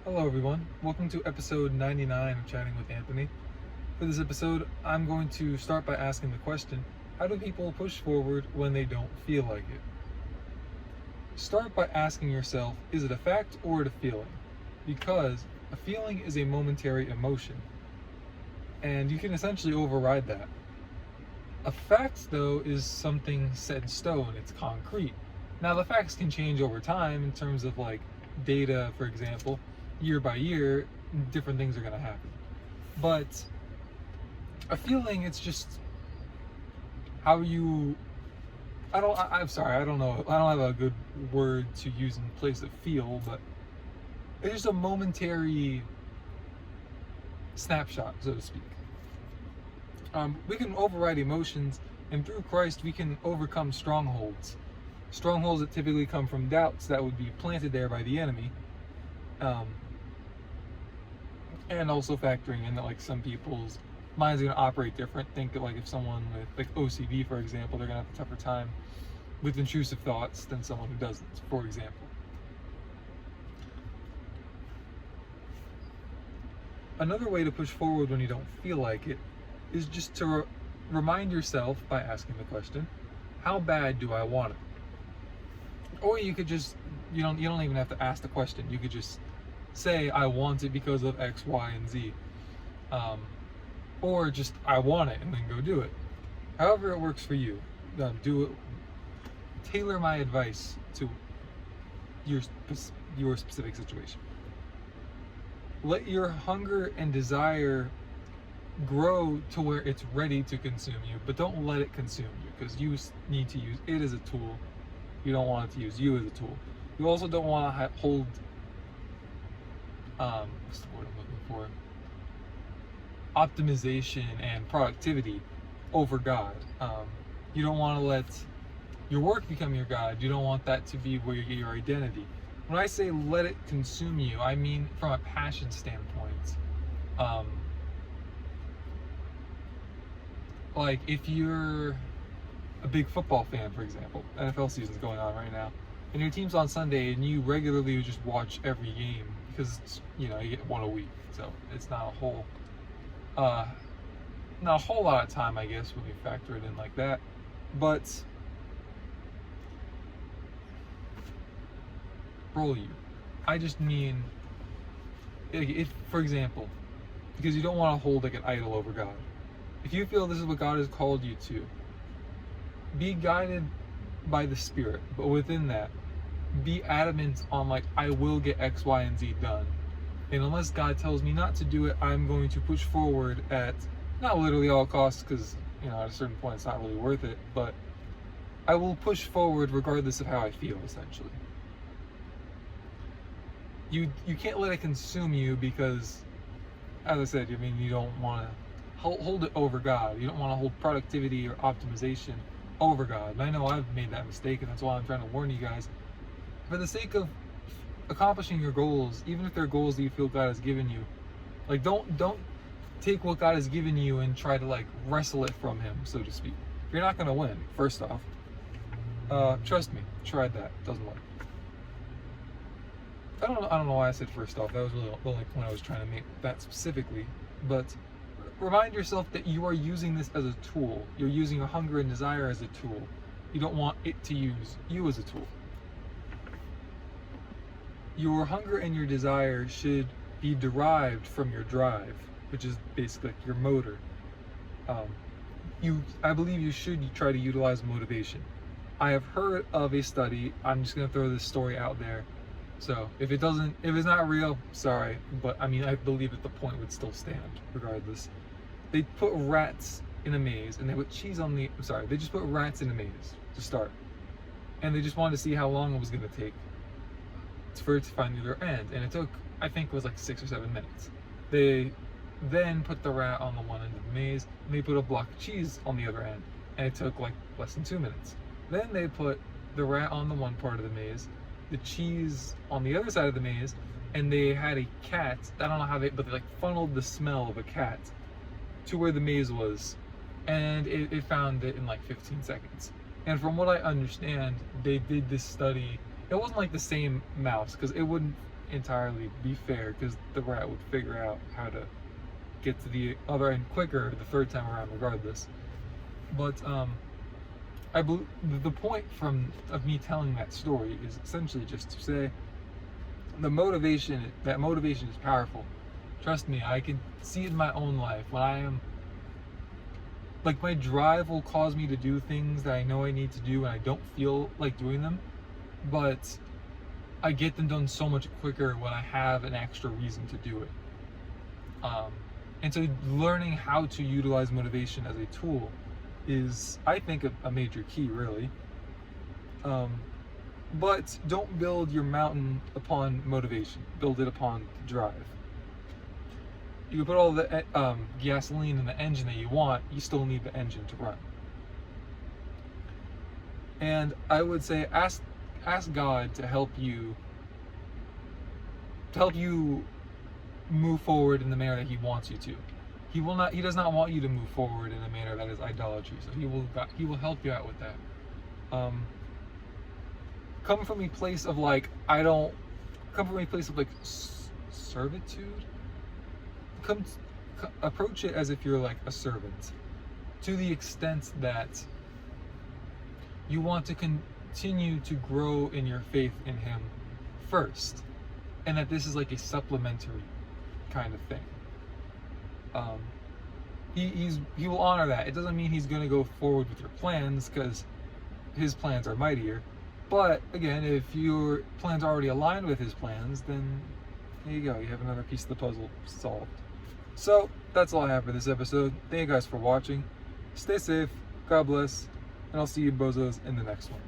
Hello, everyone. Welcome to episode 99 of Chatting with Anthony. For this episode, I'm going to start by asking the question, how do people push forward when they don't feel like it? Start by asking yourself, is it a fact or a feeling? Because a feeling is a momentary emotion, and you can essentially override that. A fact, though, is something set in stone, it's concrete. Now, the facts can change over time in terms of like data, for example. Year by year, different things are going to happen. But a feeling, it's just how you. I'm sorry, I don't know. I don't have a good word to use in place of feel, but it's just a momentary snapshot, so to speak. We can override emotions, and through Christ, we can overcome strongholds. Strongholds that typically come from doubts that would be planted there by the enemy. And also factoring in that like some people's minds are going to operate different. Think that like if someone with like OCD, for example, they're going to have a tougher time with intrusive thoughts than someone who doesn't, for example. Another way to push forward when you don't feel like it is just to remind yourself by asking the question, how bad do I want it? Or you could just, you don't even have to ask the question. You could just say, I want it because of X, Y, and Z. Or just, I want it, and then go do it. However it works for you. Do it. Tailor my advice to your specific situation. Let your hunger and desire grow to where it's ready to consume you, but don't let it consume you, because you need to use it as a tool. You don't want it to use you as a tool. You also don't want to hold what's the word I'm looking for? Optimization and productivity over God. You don't want to let your work become your God. You don't want that to be where you get your identity. When I say let it consume you, I mean from a passion standpoint. Like if you're a big football fan, for example, NFL season's going on right now, and your team's on Sunday, and you regularly just watch every game because it's, you get one a week, so it's not a whole lot of time, I guess, when you factor it in like that. But I just mean, if, for example, because you don't want to hold like an idol over God. If you feel this is what God has called you to, be guided by the Spirit, but within that, be adamant on like, I will get X, Y, and Z done. And unless God tells me not to do it, I'm going to push forward at not literally all costs, because at a certain point it's not really worth it, but I will push forward regardless of how I feel, essentially. You can't let it consume you because, as I said, you don't want to hold it over God. You don't want to hold productivity or optimization over God. And I know I've made that mistake, and that's why I'm trying to warn you guys. For the sake of accomplishing your goals, even if they're goals that you feel God has given you, like don't take what God has given you and try to like wrestle it from Him, so to speak. You're not going to win, first off. Trust me, tried that, doesn't work. I don't know why I said first off. That was really the only point I was trying to make, that specifically. But remind yourself that you are using this as a tool. You're using your hunger and desire as a tool. You don't want it to use you as a tool. Your hunger and your desire should be derived from your drive, which is basically like your motor. I believe you should try to utilize motivation. I have heard of a study. I'm just going to throw this story out there. So if it's not real, sorry, but I believe that the point would still stand regardless. They put rats in a maze, and they put they just put rats in a maze to start. And they just wanted to see how long it was going to take for it to find the other end. And it took, I think it was like 6 or 7 minutes. They then put the rat on the one end of the maze, and they put a block of cheese on the other end. And it took like less than 2 minutes. Then they put the rat on the one part of the maze, the cheese on the other side of the maze, and they had a cat. I don't know how but they like funneled the smell of a cat to where the maze was, and it found it in like 15 seconds. And from what I understand, they did this study. It wasn't like the same mouse, because it wouldn't entirely be fair, because the rat would figure out how to get to the other end quicker the third time around regardless. But I believe the point of me telling that story is essentially just to say that motivation is powerful. Trust me, I can see it in my own life. When I am, like, my drive will cause me to do things that I know I need to do and I don't feel like doing them, but I get them done so much quicker when I have an extra reason to do it. And so learning how to utilize motivation as a tool is, I think, a major key, really. But don't build your mountain upon motivation. Build it upon drive. You can put all the gasoline in the engine that you want, you still need the engine to run. And I would say ask God to help you move forward in the manner that He wants you to. He does not want you to move forward in a manner that is idolatry. So He will help you out with that. Come from a place of servitude. Approach it as if you're like a servant, to the extent that you want to continue to grow in your faith in Him first, and that this is like a supplementary kind of thing. He will honor that. It doesn't mean He's going to go forward with your plans, because His plans are mightier. But again, if your plans are already aligned with His plans, then there you go. You have another piece of the puzzle solved. So that's all I have for this episode. Thank you guys for watching. Stay safe. God bless. And I'll see you bozos in the next one.